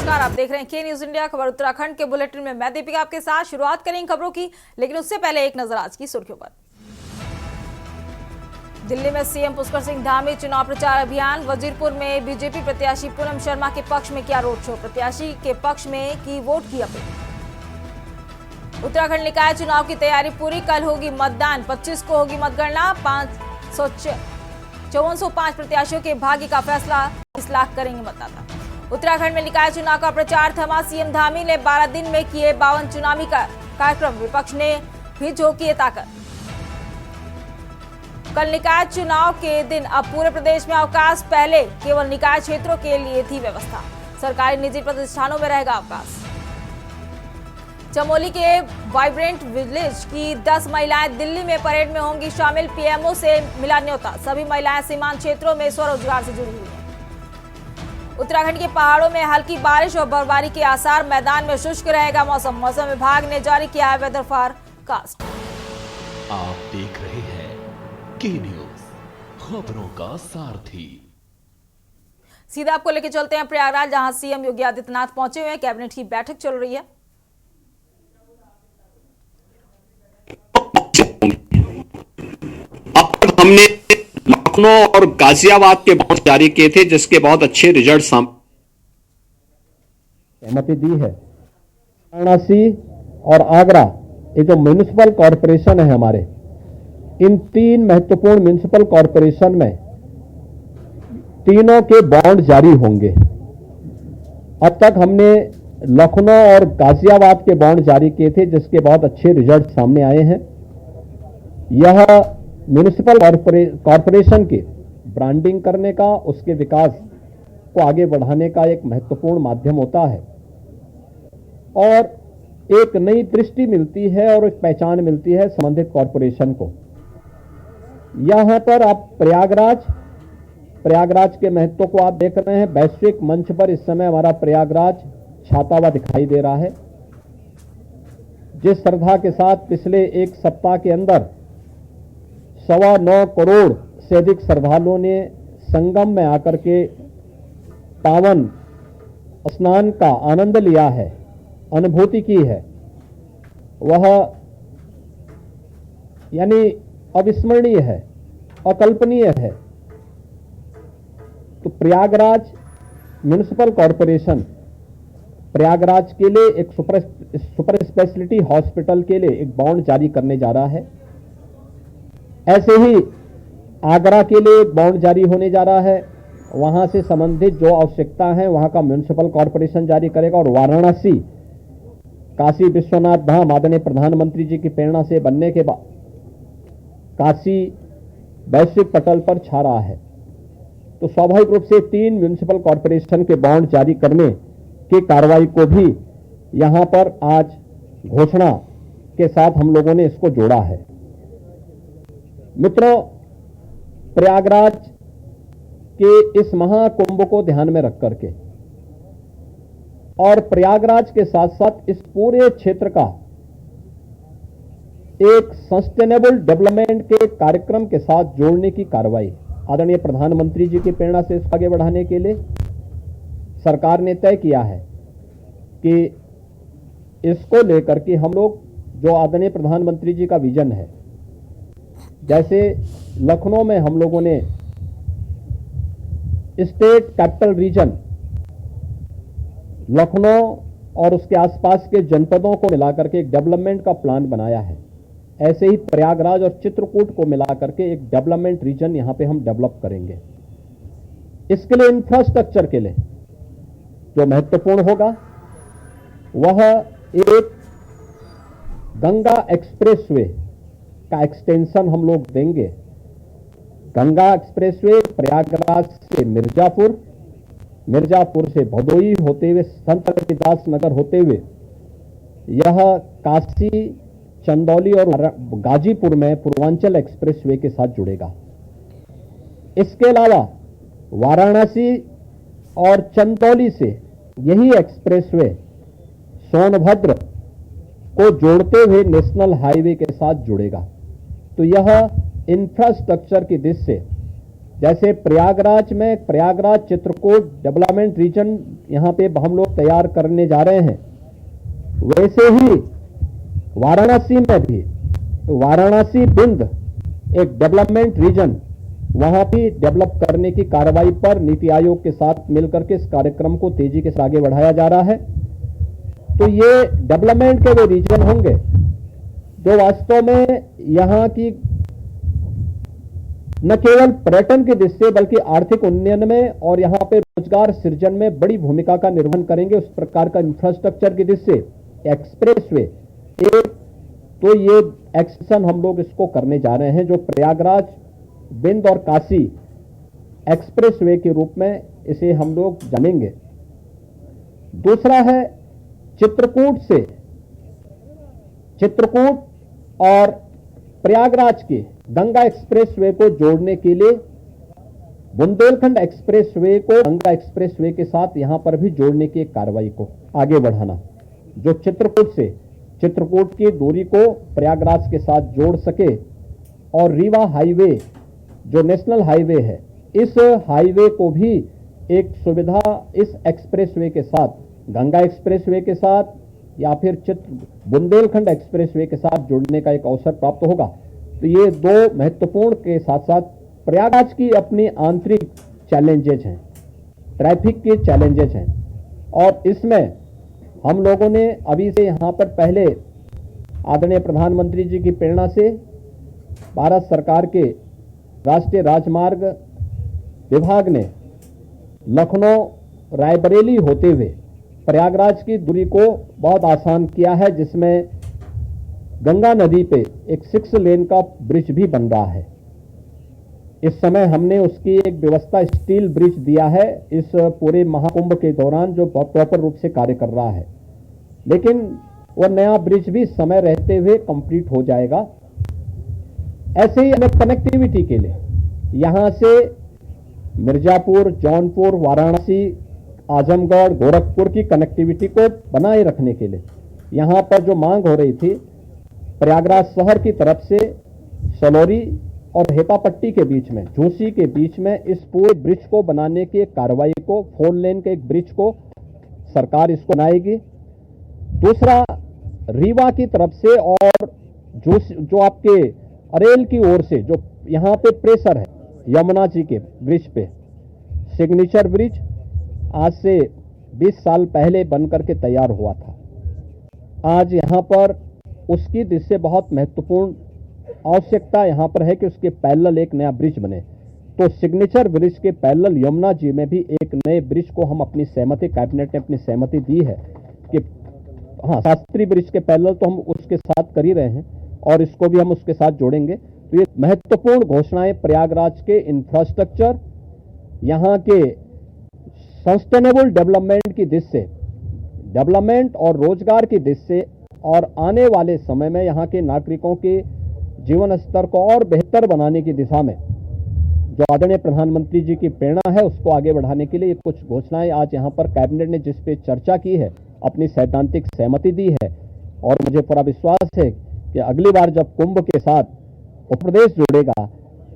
नमस्कार, आप देख रहे हैं के न्यूज इंडिया। खबर उत्तराखंड के बुलेटिन में मैं दीपिका आपके साथ शुरुआत करेंगे खबरों की, लेकिन उससे पहले एक नजर आज की सुर्खियों पर। दिल्ली में सीएम पुष्कर सिंह धामी चुनाव प्रचार अभियान। वजीरपुर में बीजेपी प्रत्याशी पूनम शर्मा के पक्ष में किया रोड शो। प्रत्याशी के पक्ष में की वोट की अपील। उत्तराखंड निकाय चुनाव की तैयारी पूरी, कल होगी मतदान, 25 को होगी मतगणना। 5405 प्रत्याशियों के भाग्य का फैसला, 20 लाख करेंगे मतदाता। उत्तराखंड में निकाय चुनाव का प्रचार थमा। सीएम धामी ने 12 दिन में किए 52 चुनावी कार्यक्रम। विपक्ष ने भी झोंकी ताकत। कल निकाय चुनाव के दिन अब पूरे प्रदेश में अवकाश, पहले केवल निकाय क्षेत्रों के लिए थी व्यवस्था। सरकारी निजी प्रतिष्ठानों में रहेगा अवकाश। चमोली के वाइब्रेंट विलेज की 10 महिलाएं दिल्ली में परेड में होंगी शामिल। पीएमओ से मिला न्योता। सभी महिलाएं सीमांत क्षेत्रों में स्वरोजगार से जुड़ी हुई हैं। उत्तराखंड के पहाड़ों में हल्की बारिश और बर्फबारी के आसार। मैदान में शुष्क रहेगा मौसम। मौसम विभाग ने जारी किया है वेदर फोरकास्ट। आप देख रहे हैं के न्यूज, खबरों का सारथी। सीधा आपको लेकर चलते हैं प्रयागराज, जहां सीएम योगी आदित्यनाथ पहुंचे हुए हैं। कैबिनेट की बैठक चल रही है। अब तक हमने लखनऊ और गाजियाबाद के बॉन्ड जारी किए थे, जिसके बहुत अच्छे रिजल्ट सहमति दी है। वाराणसी और आगरा, ये जो म्युनिसिपल कॉरपोरेशन है हमारे, इन 3 महत्वपूर्ण म्युनिसिपल कॉरपोरेशन में तीनों के बॉन्ड जारी होंगे। अब तक हमने लखनऊ और गाजियाबाद के बॉन्ड जारी किए थे, जिसके बहुत अच्छे रिजल्ट सामने आए हैं। यह म्युनिसिपल कॉरपोरेशन के ब्रांडिंग करने का, उसके विकास को आगे बढ़ाने का एक महत्वपूर्ण माध्यम होता है और एक नई दृष्टि मिलती है और एक पहचान मिलती है संबंधित कॉरपोरेशन को। यहां पर आप प्रयागराज के महत्व को आप देख रहे हैं। वैश्विक मंच पर इस समय हमारा प्रयागराज छाता हुआ दिखाई दे रहा है। जिस श्रद्धा के साथ पिछले एक सप्ताह के अंदर 9.25 करोड़ से अधिक श्रद्धालुओं ने संगम में आकर के पावन स्नान का आनंद लिया है, अनुभूति की है, वह यानी अविस्मरणीय है, अकल्पनीय है। तो प्रयागराज म्युनिसिपल कॉरपोरेशन प्रयागराज के लिए एक सुपर स्पेशलिटी हॉस्पिटल के लिए एक बॉन्ड जारी करने जा रहा है। ऐसे ही आगरा के लिए एक बॉन्ड जारी होने जा रहा है। वहां से संबंधित जो आवश्यकता है वहां का म्युनिसिपल कॉरपोरेशन जारी करेगा। और वाराणसी काशी विश्वनाथ धाम आदरणीय प्रधानमंत्री जी की प्रेरणा से बनने के बाद काशी वैश्विक पटल पर छा रहा है। तो स्वाभाविक रूप से 3 म्युनिसिपल कॉरपोरेशन के बॉन्ड जारी करने की कार्रवाई को भी यहां पर आज घोषणा के साथ हम लोगों ने इसको जोड़ा है। मित्रों, प्रयागराज के इस महाकुंभ को ध्यान में रख करके और प्रयागराज के साथ साथ इस पूरे क्षेत्र का एक सस्टेनेबल डेवलपमेंट के कार्यक्रम के साथ जोड़ने की कार्रवाई आदरणीय प्रधानमंत्री जी की प्रेरणा से इसको आगे बढ़ाने के लिए सरकार ने तय किया है कि इसको लेकर के हम लोग जो आदरणीय प्रधानमंत्री जी का विजन है, जैसे लखनऊ में हम लोगों ने स्टेट कैपिटल रीजन लखनऊ और उसके आसपास के जनपदों को मिलाकर के एक डेवलपमेंट का प्लान बनाया है, ऐसे ही प्रयागराज और चित्रकूट को मिलाकर के एक डेवलपमेंट रीजन यहां पे हम डेवलप करेंगे। इसके लिए इंफ्रास्ट्रक्चर के लिए जो महत्वपूर्ण होगा वह एक गंगा एक्सप्रेसवे का एक्सटेंशन हम लोग देंगे। गंगा एक्सप्रेसवे प्रयागराज से मिर्जापुर, मिर्जापुर से भदोई होते हुए संत रविदास नगर होते हुए यह काशी, चंदौली और गाजीपुर में पूर्वांचल एक्सप्रेसवे के साथ जुड़ेगा। इसके अलावा वाराणसी और चंदौली से यही एक्सप्रेसवे सोनभद्र को जोड़ते हुए नेशनल हाईवे के साथ जुड़ेगा। तो यह इंफ्रास्ट्रक्चर की दृष्टि से जैसे प्रयागराज में प्रयागराज चित्रकूट डेवलपमेंट रीजन यहां पे हम लोग तैयार करने जा रहे हैं, वैसे ही वाराणसी में भी वाराणसी बिंद एक डेवलपमेंट रीजन वहां भी डेवलप करने की कार्रवाई पर नीति आयोग के साथ मिलकर के इस कार्यक्रम को तेजी के साथ आगे बढ़ाया जा रहा है। तो ये डेवलपमेंट के वे रीजन होंगे जो वास्तव में यहां की न केवल पर्यटन की दृष्टि से बल्कि आर्थिक उन्नयन में और यहां पे रोजगार सृजन में बड़ी भूमिका का निर्वहन करेंगे। उस प्रकार का इंफ्रास्ट्रक्चर की दृष्टि से एक्सप्रेसवे एक तो ये एक्सटेंशन हम लोग इसको करने जा रहे हैं जो प्रयागराज बिंद और काशी एक्सप्रेसवे के रूप में इसे हम लोग जानेंगे। दूसरा है चित्रकूट और प्रयागराज के गंगा एक्सप्रेसवे को जोड़ने के लिए बुंदेलखंड एक्सप्रेसवे को गंगा एक्सप्रेसवे के साथ यहां पर भी जोड़ने की एक कार्रवाई को आगे बढ़ाना, जो चित्रकूट की दूरी को प्रयागराज के साथ जोड़ सके और रीवा हाईवे जो नेशनल हाईवे है, इस हाईवे को भी एक सुविधा इस एक्सप्रेसवे के साथ, गंगा एक्सप्रेसवे के साथ या फिर बुंदेलखंड एक्सप्रेसवे के साथ जुड़ने का एक अवसर प्राप्त होगा। तो ये दो महत्वपूर्ण के साथ साथ प्रयागराज की अपनी आंतरिक चैलेंजेज हैं, ट्रैफिक के चैलेंजेज हैं, और इसमें हम लोगों ने अभी से यहाँ पर पहले आदरणीय प्रधानमंत्री जी की प्रेरणा से भारत सरकार के राष्ट्रीय राजमार्ग विभाग ने लखनऊ रायबरेली होते हुए प्रयागराज की दूरी को बहुत आसान किया है, जिसमें गंगा नदी पे एक 6 लेन का ब्रिज भी बन रहा है। इस समय हमने उसकी एक व्यवस्था स्टील ब्रिज दिया है इस पूरे महाकुंभ के दौरान, जो प्रॉपर रूप से कार्य कर रहा है, लेकिन वह नया ब्रिज भी समय रहते हुए कंप्लीट हो जाएगा। ऐसे ही हमें कनेक्टिविटी के लिए यहां से मिर्जापुर, जौनपुर, वाराणसी, आजमगढ़, गोरखपुर की कनेक्टिविटी को बनाए रखने के लिए यहां पर जो मांग हो रही थी प्रयागराज शहर की तरफ से सलौरी और हेपापट्टी के बीच में, झूसी के बीच में इस पूरे ब्रिज को बनाने की एक कार्रवाई को, 4 लेन के एक ब्रिज को सरकार इसको बनाएगी। दूसरा रीवा की तरफ से और जो आपके अरेल की ओर से जो यहां पे प्रेशर है यमुना जी के ब्रिज पे, सिग्नेचर ब्रिज आज से 20 साल पहले बनकर के तैयार हुआ था। आज यहां पर उसकी दृष्टि से बहुत महत्वपूर्ण आवश्यकता यहां पर है कि उसके पैरेलल एक नया ब्रिज बने। तो सिग्नेचर ब्रिज के पैरेलल यमुना जी में भी एक नए ब्रिज को हम अपनी सहमति, कैबिनेट ने अपनी सहमति दी है कि हाँ, शास्त्री ब्रिज के पैरेलल तो हम उसके साथ कर ही रहे हैं और इसको भी हम उसके साथ जोड़ेंगे। तो ये महत्वपूर्ण घोषणाएं प्रयागराज के इंफ्रास्ट्रक्चर, यहां के सस्टेनेबल डेवलपमेंट की दृष्टि से, डेवलपमेंट और रोजगार की दृष्टि से, और आने वाले समय में यहां के नागरिकों के जीवन स्तर को और बेहतर बनाने की दिशा में जो आदरणीय प्रधानमंत्री जी की प्रेरणा है उसको आगे बढ़ाने के लिए कुछ घोषणाएं आज यहां पर कैबिनेट ने जिस पे चर्चा की है, अपनी सैद्धांतिक सहमति दी है। और मुझे पूरा विश्वास है कि अगली बार जब कुंभ के साथ उत्तर प्रदेश जुड़ेगा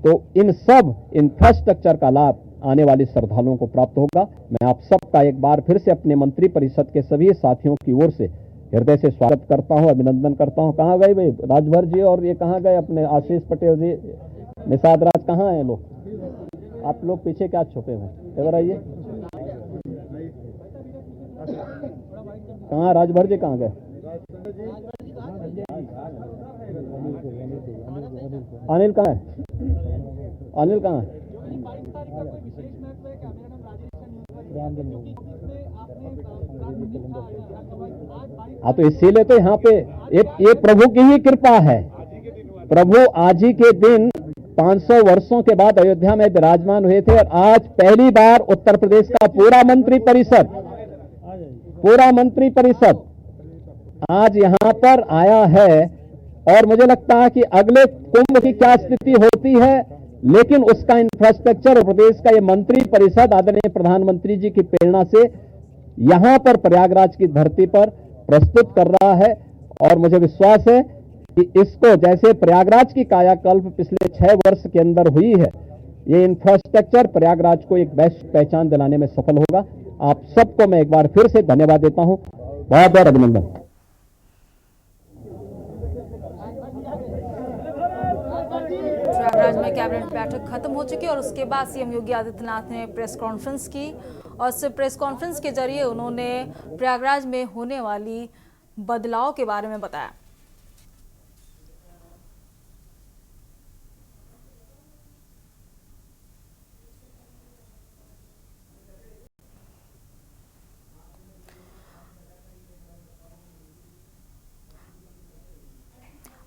तो इन सब इंफ्रास्ट्रक्चर का लाभ आने वाले श्रद्धालुओं को प्राप्त होगा। मैं आप सबका एक बार फिर से अपने मंत्री परिषद के सभी साथियों की ओर से हृदय से स्वागत करता हूं, अभिनंदन करता हूं। कहाँ गए भाई राजभर जी, और ये कहाँ गए अपने आशीष पटेल जी, निषाद राज, कहाँ हैं लोग? आप लोग पीछे क्या छुपे हुए, इधर आइए। कहाँ राजभर जी, कहाँ गए? अनिल कहाँ है? अनिल कहाँ है? हाँ, तो इसीलिए तो यहाँ पे ये प्रभु की ही कृपा है। प्रभु आज ही के दिन 500 वर्षों के बाद अयोध्या में विराजमान हुए थे और आज पहली बार उत्तर प्रदेश का पूरा मंत्री परिषद आज यहाँ पर आया है। और मुझे लगता है कि अगले कुंभ की क्या स्थिति होती है, लेकिन उसका इंफ्रास्ट्रक्चर प्रदेश का ये मंत्री परिषद आदरणीय प्रधानमंत्री जी की प्रेरणा से यहां पर प्रयागराज की धरती पर प्रस्तुत कर रहा है। और मुझे विश्वास है कि इसको जैसे प्रयागराज की कायाकल्प पिछले 6 वर्ष के अंदर हुई है, ये इंफ्रास्ट्रक्चर प्रयागराज को एक बेस्ट पहचान दिलाने में सफल होगा। आप सबको मैं एक बार फिर से धन्यवाद देता हूं, बहुत बहुत अभिनंदन। प्रयागराज में कैबिनेट बैठक खत्म हो चुकी और उसके बाद सीएम योगी आदित्यनाथ ने प्रेस कॉन्फ्रेंस की और इस प्रेस कॉन्फ्रेंस के जरिए उन्होंने प्रयागराज में होने वाली बदलाव के बारे में बताया।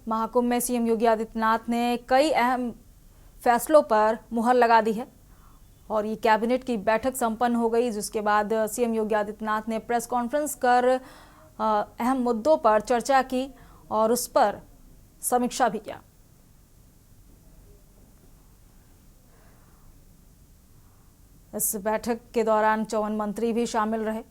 महाकुंभ में सीएम योगी आदित्यनाथ ने कई अहम फैसलों पर मुहर लगा दी है और ये कैबिनेट की बैठक संपन्न हो गई, जिसके बाद सीएम योगी आदित्यनाथ ने प्रेस कॉन्फ्रेंस कर अहम मुद्दों पर चर्चा की और उस पर समीक्षा भी किया। इस बैठक के दौरान 54 मंत्री भी शामिल रहे।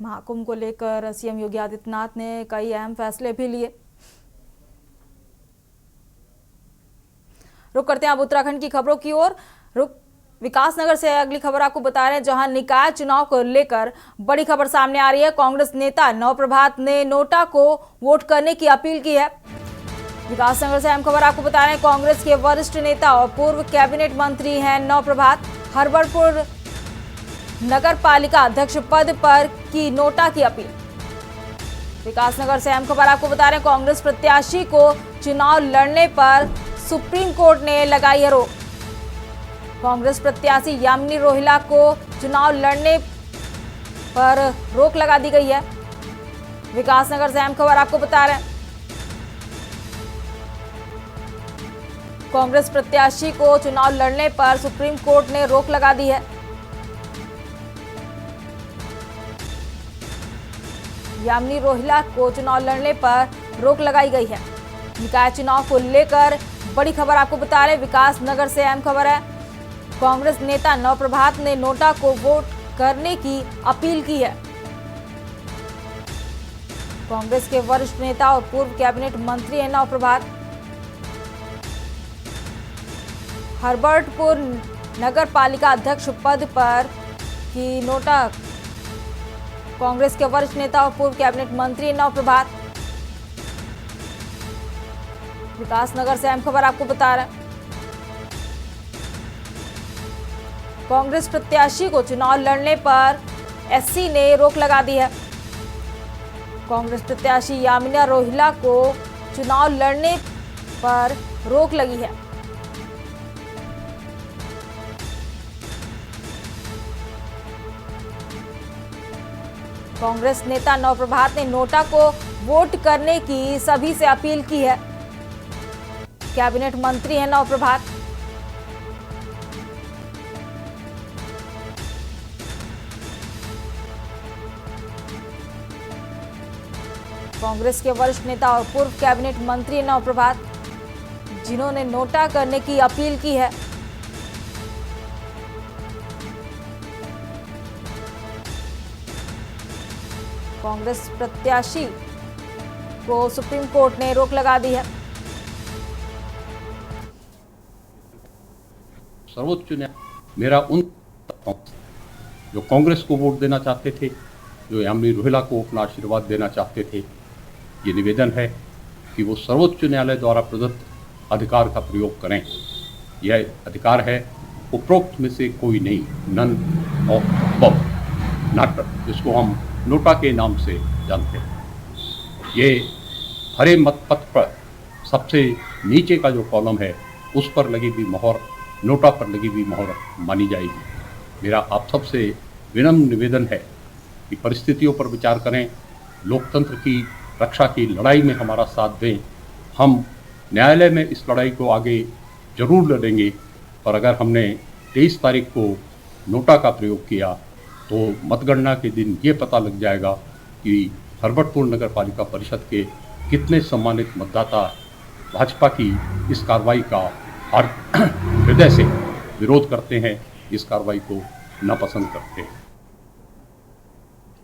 महाकुंभ को लेकर सीएम योगी आदित्यनाथ ने कई अहम फैसले भी लिए। रुक करते हैं अब उत्तराखंड की खबरों की ओर। विकासनगर से अगली खबर आपको बता रहे हैं, जहां निकाय चुनाव को लेकर बड़ी खबर सामने आ रही है। कांग्रेस नेता नवप्रभात ने नोटा को वोट करने की अपील की है। विकासनगर से अहम खबर आपको बता रहे हैं, कांग्रेस के वरिष्ठ नेता और पूर्व कैबिनेट मंत्री हैं नवप्रभात। हरबरपुर नगर पालिका अध्यक्ष पद पर की नोटा की अपील। विकासनगर से अहम खबर आपको बता रहे हैं, कांग्रेस प्रत्याशी को चुनाव लड़ने पर सुप्रीम कोर्ट ने लगाई है रोक। कांग्रेस प्रत्याशी यामिनी रोहिला को चुनाव लड़ने पर रोक लगा दी गई है। विकासनगर से अहम खबर आपको बता रहे हैं, कांग्रेस प्रत्याशी को चुनाव लड़ने पर सुप्रीम कोर्ट ने रोक लगा दी है। यामिनी रोहिला को चुनाव लड़ने पर रोक लगाई गई है। निकाय चुनाव को लेकर बड़ी खबर आपको बता रहे हैं, विकास नगर से अहम खबर है, कांग्रेस नेता नवप्रभात ने नोटा को वोट करने की अपील की है। कांग्रेस के वरिष्ठ नेता और पूर्व कैबिनेट मंत्री हैं नवप्रभात। हरबर्टपुर नगर पालिका अध्यक्ष पद पर की नोटा कांग्रेस के वरिष्ठ नेता और पूर्व कैबिनेट मंत्री नवप्रभात। विकासनगर से अहम खबर आपको बता रहे हैं, कांग्रेस प्रत्याशी को चुनाव लड़ने पर एससी ने रोक लगा दी है। कांग्रेस प्रत्याशी यामिनी रोहिला को चुनाव लड़ने पर रोक लगी है। कांग्रेस नेता नवप्रभात ने नोटा को वोट करने की सभी से अपील की है। कैबिनेट मंत्री हैं नवप्रभात। कांग्रेस के वरिष्ठ नेता और पूर्व कैबिनेट मंत्री नवप्रभात, जिन्होंने नोटा करने की अपील की है। कांग्रेस प्रत्याशी को सुप्रीम कोर्ट ने रोक लगा दी है। सर्वोच्च न्यायालय मेरा उन जो कांग्रेस को वोट देना चाहते थे, जो यामिनी रोहिला को अपना आशीर्वाद देना चाहते थे, ये निवेदन है कि वो सर्वोच्च न्यायालय द्वारा प्रदत्त अधिकार का प्रयोग करें। यह अधिकार है उपरोक्त में से कोई नहीं, नन ऑफ अबव, नॉट, जिसको हम नोटा के नाम से जानते हैं। ये हरे मतपत्र पर सबसे नीचे का जो कॉलम है उस पर लगी हुई मोहर नोटा पर लगी हुई मोहर मानी जाएगी। मेरा आप सबसे विनम्र निवेदन है कि परिस्थितियों पर विचार करें, लोकतंत्र की रक्षा की लड़ाई में हमारा साथ दें। हम न्यायालय में इस लड़ाई को आगे जरूर लड़ेंगे, पर अगर हमने 23 तारीख को नोटा का प्रयोग किया तो मतगणना के दिन ये पता लग जाएगा कि हरबर्टपुर नगर पालिका परिषद के कितने सम्मानित मतदाता भाजपा की इस कार्रवाई का हर हृदय से विरोध करते हैं, इस कार्रवाई को नापसंद करते हैं।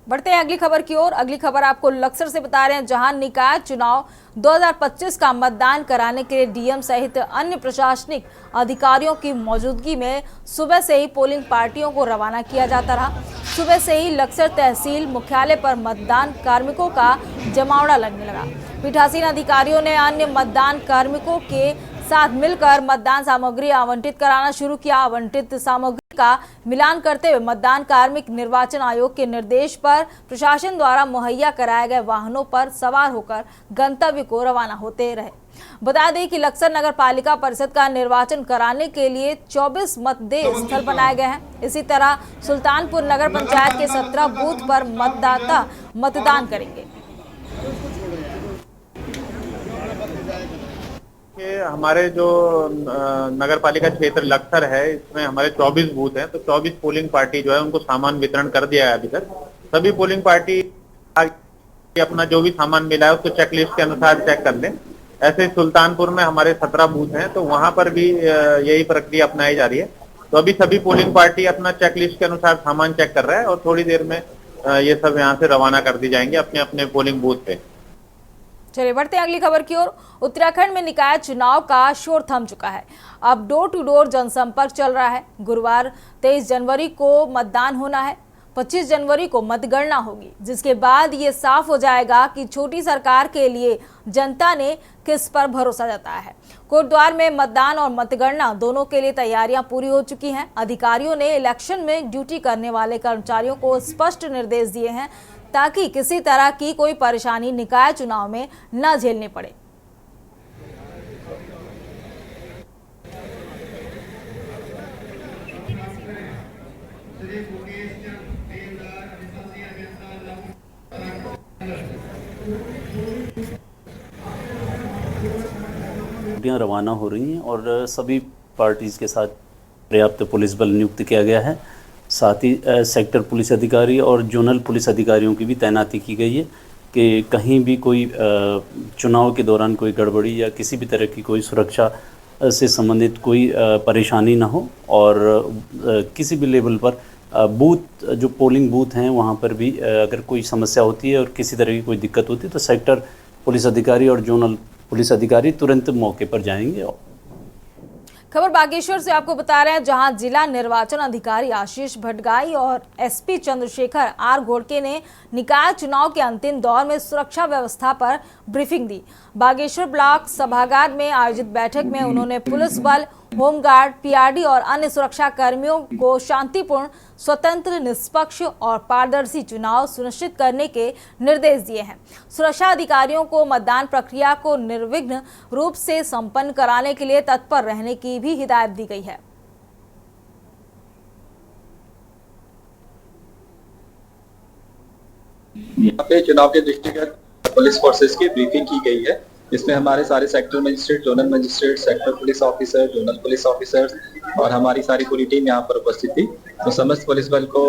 बढ़ते हैं अगली खबर की ओर। अगली खबर आपको लक्सर से बता रहे हैं, जहां निकाय चुनाव 2025 का मतदान कराने के लिए डीएम सहित अन्य प्रशासनिक अधिकारियों की मौजूदगी में सुबह से ही पोलिंग पार्टियों को रवाना किया जाता रहा। सुबह से ही लक्सर तहसील मुख्यालय पर मतदान कार्मिकों का जमावड़ा लगने लगा। पीठासीन अधिकारियों ने अन्य मतदान कार्मिकों के साथ मिलकर मतदान सामग्री आवंटित कराना शुरू किया। आवंटित सामग्री का मिलान करते हुए मतदान कार्मिक निर्वाचन आयोग के निर्देश पर प्रशासन द्वारा मुहैया कराए गए वाहनों पर सवार होकर गंतव्य को रवाना होते रहे। बता दें कि लक्सर नगर पालिका परिषद का निर्वाचन कराने के लिए 24 मतदेय स्थल बनाए गए हैं। इसी तरह सुल्तानपुर नगर पंचायत के 17 बूथ पर मतदाता मतदान करेंगे। हमारे जो नगर पालिका क्षेत्र लक्सर है, इसमें हमारे 24 बूथ हैं, तो 24 पोलिंग पार्टी जो है उनको सामान वितरण कर दिया है। अभी तक सभी पोलिंग पार्टी अपना जो भी सामान मिला है उसको चेकलिस्ट के अनुसार चेक कर लें। ऐसे सुल्तानपुर में हमारे 17 बूथ हैं, तो वहां पर भी यही प्रक्रिया अपनाई जा रही है। तो अभी सभी पोलिंग पार्टी अपना चेकलिस्ट के अनुसार सामान चेक कर रहा है और थोड़ी देर में ये सब यहाँ से रवाना कर दी जाएंगे अपने अपने पोलिंग बूथ पे। चलिए बढ़ते हैं अगली खबर की ओर। उत्तराखंड में निकाय चुनाव का शोर थम चुका है। अब डोर टू डोर जनसंपर्क चल रहा है। गुरुवार 23 जनवरी को मतदान होना है। 25 जनवरी को मतगणना होगी, जिसके बाद ये साफ हो जाएगा कि छोटी सरकार के लिए जनता ने किस पर भरोसा जताया है। कोटद्वार में मतदान और मतगणना दोनों के लिए तैयारियां पूरी हो चुकी हैं। अधिकारियों ने इलेक्शन में ड्यूटी करने वाले कर्मचारियों को स्पष्ट निर्देश दिए हैं ताकि किसी तरह की कोई परेशानी निकाय चुनाव में न झेलनी पड़े। रवाना हो रही हैं और सभी पार्टीज के साथ पर्याप्त पुलिस बल नियुक्त किया गया है। साथ ही सेक्टर पुलिस अधिकारी और जोनल पुलिस अधिकारियों की भी तैनाती की गई है कि कहीं भी कोई चुनाव के दौरान कोई गड़बड़ी या किसी भी तरह की कोई सुरक्षा से संबंधित कोई परेशानी ना हो। और किसी भी लेवल पर बूथ जो पोलिंग बूथ हैं वहाँ पर भी अगर कोई समस्या होती है और किसी तरह की कोई दिक्कत होती है तो सेक्टर पुलिस अधिकारी और जोनल पुलिस अधिकारी तुरंत मौके पर जाएंगे। खबर बागेश्वर से आपको बता रहे हैं, जहां जिला निर्वाचन अधिकारी आशीष भटगाई और एसपी चंद्रशेखर आर घोड़के ने निकाय चुनाव के अंतिम दौर में सुरक्षा व्यवस्था पर ब्रीफिंग दी। बागेश्वर ब्लॉक सभागार में आयोजित बैठक में उन्होंने पुलिस बल, होमगार्ड, पीआरडी और अन्य सुरक्षा कर्मियों को शांतिपूर्ण, स्वतंत्र, निष्पक्ष और पारदर्शी चुनाव सुनिश्चित करने के निर्देश दिए हैं। सुरक्षा अधिकारियों को मतदान प्रक्रिया को निर्विघ्न रूप से संपन्न कराने के लिए तत्पर रहने की भी हिदायत दी गई है। यहाँ पे चुनाव के दृष्टिगत पुलिस फोर्सेस की ब्रीफिंग की गई है। इसमें हमारे सारे sector magistrate, zonal magistrate, sector police officer, zonal police officers और हमारी सारी पूरी टीम यहाँ पर उपस्थित थी। तो समस्त पुलिस बल को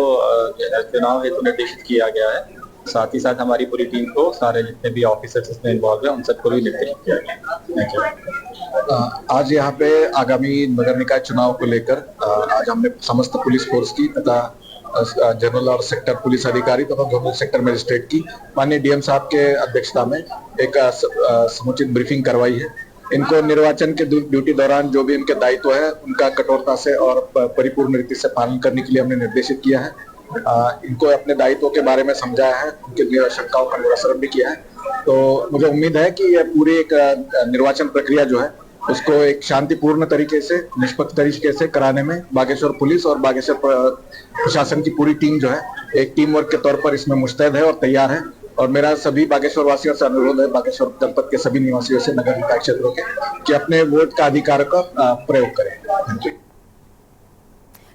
चुनाव हेतु निर्देशित किया गया है। साथ ही साथ हमारी पूरी टीम को सारे जितने भी ऑफिसर्स इसमें इन्वॉल्व है उन सबको भी निर्देशित किया गया। आज यहाँ पे आगामी नगर निकाय चुनाव को लेकर आज हमने समस्त पुलिस फोर्स की तथा जनरल और सेक्टर पुलिस अधिकारी तथा जोनल सेक्टर मजिस्ट्रेट की माननीय डीएम साहब के अध्यक्षता में एक समुचित ब्रीफिंग करवाई है। इनको निर्वाचन के ड्यूटी दौरान जो भी इनके दायित्व है उनका कठोरता से और परिपूर्ण रीति से पालन करने के लिए हमने निर्देशित किया है। इनको अपने दायित्वों के बारे में समझाया है, उनकी शंकाओं का निराकरण भी किया है। तो मुझे उम्मीद है कि यह पूरी एक निर्वाचन प्रक्रिया जो है उसको एक शांतिपूर्ण तरीके से, निष्पक्ष तरीके से कराने में बागेश्वर पुलिस और बागेश्वर प्रशासन की पूरी टीम जो है एक टीम वर्क के तौर पर इसमें मुस्तैद है और तैयार है। और मेरा सभी बागेश्वर वासियों से अनुरोध है, बागेश्वर जनपद के सभी निवासियों से, नगर निकाय क्षेत्रों के, कि अपने वोट का अधिकार का प्रयोग करें।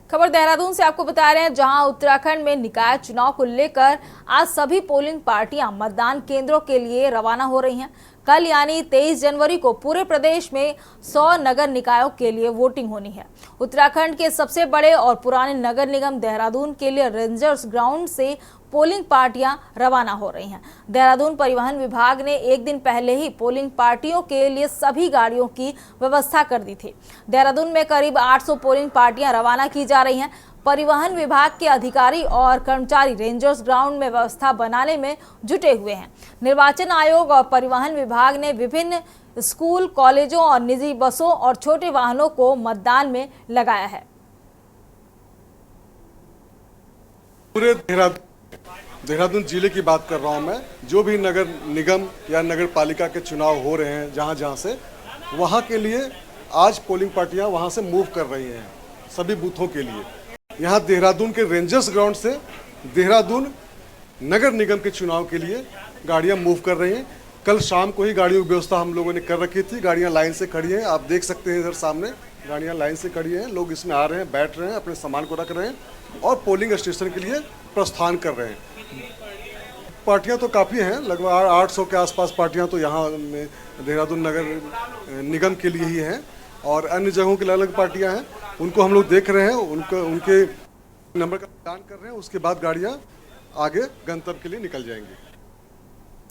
खबर देहरादून से आपको बता रहे हैं, जहां उत्तराखंड में निकाय चुनाव को लेकर आज सभी पोलिंग पार्टियां मतदान केंद्रों के लिए रवाना हो रही हैं। कल यानी 23 जनवरी को पूरे प्रदेश में 100 नगर निकायों के लिए वोटिंग होनी है। उत्तराखंड के सबसे बड़े और पुराने नगर निगम देहरादून के लिए रेंजर्स ग्राउंड से पोलिंग पार्टियां रवाना हो रही हैं। देहरादून परिवहन विभाग ने एक दिन पहले ही पोलिंग पार्टियों के लिए सभी गाड़ियों की व्यवस्था कर दी थी। देहरादून में करीब 800 पोलिंग पार्टियां रवाना की जा रही हैं। परिवहन विभाग के अधिकारी और कर्मचारी रेंजर्स ग्राउंड में व्यवस्था बनाने में जुटे हुए हैं। निर्वाचन आयोग और परिवहन विभाग ने विभिन्न स्कूल, कॉलेजों और निजी बसों और छोटे वाहनों को मतदान में लगाया है। पूरे देहरादून जिले की बात कर रहा हूं मैं। जो भी नगर निगम या नगर पालिका के चुनाव हो रहे हैं जहां से, वहां के लिए आज पोलिंग पार्टियां वहां से मूव कर रही हैं सभी बूथों के लिए। यहाँ देहरादून के रेंजर्स ग्राउंड से देहरादून नगर निगम के चुनाव के लिए गाड़ियां मूव कर रही हैं। कल शाम को ही गाड़ियों की व्यवस्था हम लोगों ने कर रखी थी। गाड़ियां लाइन से खड़ी हैं, आप देख सकते हैं इधर सामने गाड़ियां लाइन से खड़ी हैं। लोग इसमें आ रहे हैं, बैठ रहे हैं, अपने सामान को रख रहे हैं और पोलिंग स्टेशन के लिए प्रस्थान कर रहे हैं। पार्टियां तो काफ़ी हैं, लगभग 800 के आसपास पार्टियां तो यहाँ देहरादून नगर निगम के लिए ही हैं और अन्य जगहों के अलग अलग पार्टियां हैं। उनको हम लोग देख रहे हैं, उनके नंबर का मिलान कर रहे हैं। उसके बाद गाड़ियां आगे गंतव्य के लिए निकल जाएंगी।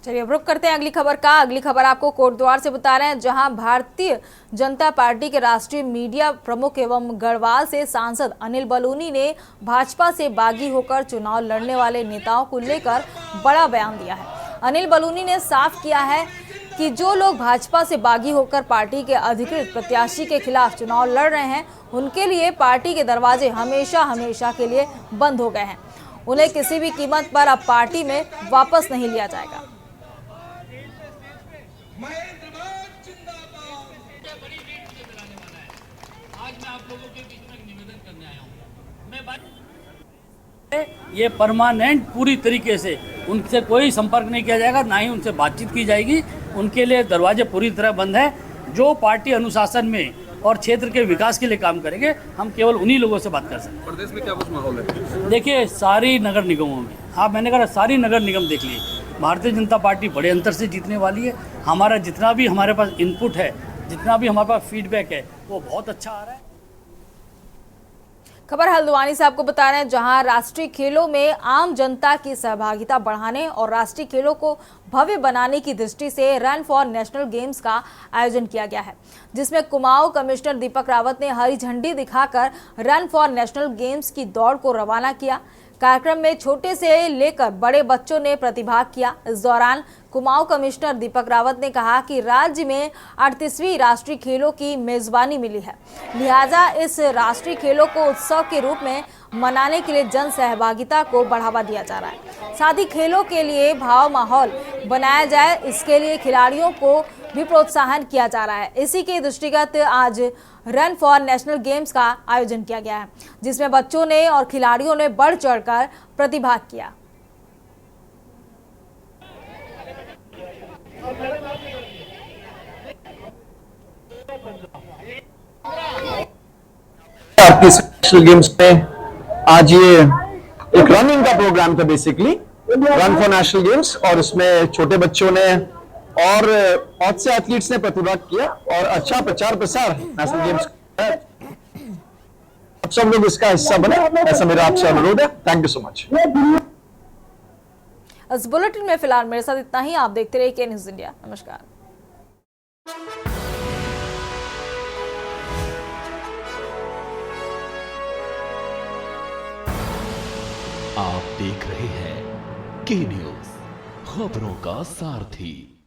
चलिए अब रुक करते हैं अगली खबर का। अगली खबर आपको कोटद्वार से बता रहे हैं, जहां भारतीय जनता पार्टी के राष्ट्रीय मीडिया प्रमुख एवं गढ़वाल से सांसद अनिल बलूनी ने भाजपा से बागी होकर चुनाव लड़ने वाले नेताओं को लेकर बड़ा बयान दिया है। अनिल बलूनी ने साफ किया है कि जो लोग भाजपा से बागी होकर पार्टी के अधिकृत प्रत्याशी के खिलाफ चुनाव लड़ रहे हैं, उनके लिए पार्टी के दरवाजे हमेशा के लिए बंद हो गए हैं। उन्हें किसी भी कीमत पर अब पार्टी में वापस नहीं लिया जाएगा। ये परमानेंट पूरी तरीके से उनसे कोई संपर्क नहीं किया जाएगा, ना ही उनसे बातचीत की जाएगी। उनके लिए दरवाजे पूरी तरह बंद है। जो पार्टी अनुशासन में और क्षेत्र के विकास के लिए काम करेंगे, हम केवल उन्हीं लोगों से बात कर सकते हैं। प्रदेश में क्या कुछ माहौल है? देखिए, सारी नगर निगमों में मैंने कहा सारी नगर निगम देख लिए, भारतीय जनता पार्टी बड़े अंतर से जीतने वाली है। हमारा जितना भी हमारे पास इनपुट है, जितना भी हमारे पास फीडबैक है, वो बहुत अच्छा आ रहा है। खबर हल्द्वानी से आपको बता रहे हैं, जहां राष्ट्रीय खेलों में आम जनता की सहभागिता बढ़ाने और राष्ट्रीय खेलों को भव्य बनाने की दृष्टि से रन फॉर नेशनल गेम्स का आयोजन किया गया है, जिसमें कुमाऊं कमिश्नर दीपक रावत ने हरी झंडी दिखाकर रन फॉर नेशनल गेम्स की दौड़ को रवाना किया। कार्यक्रम में छोटे से लेकर बड़े बच्चों ने प्रतिभाग किया। इस दौरान कुमाऊं कमिश्नर दीपक रावत ने कहा कि राज्य में 38वीं राष्ट्रीय खेलों की मेजबानी मिली है, लिहाजा इस राष्ट्रीय खेलों को उत्सव के रूप में मनाने के लिए जन सहभागिता को बढ़ावा दिया जा रहा है। साथ ही खेलों के लिए भाव माहौल बनाया जाए, इसके लिए खिलाड़ियों को भी प्रोत्साहन किया जा रहा है। इसी के दृष्टिगत आज रन फॉर नेशनल गेम्स का आयोजन किया गया है, जिसमें बच्चों ने और खिलाड़ियों ने बढ़ चढ़कर प्रतिभाग किया। नेशनल गेम्स में आज ये एक रनिंग का प्रोग्राम था, basically run for national games, और उसमें छोटे बच्चों ने और बहुत से एथलीट्स ने प्रतिभाग किया और अच्छा प्रचार प्रसार नेशनल गेम्स का। अब सब लोग इसका हिस्सा बने, ऐसा मेरा आपसे अनुरोध है। Thank you so much. इस बुलेटिन में फिलहाल मेरे साथ इतना ही। आप देखते रहिए के न्यूज़ इंडिया। नमस्कार। आप देख रहे हैं के न्यूज़, खबरों का सारथी।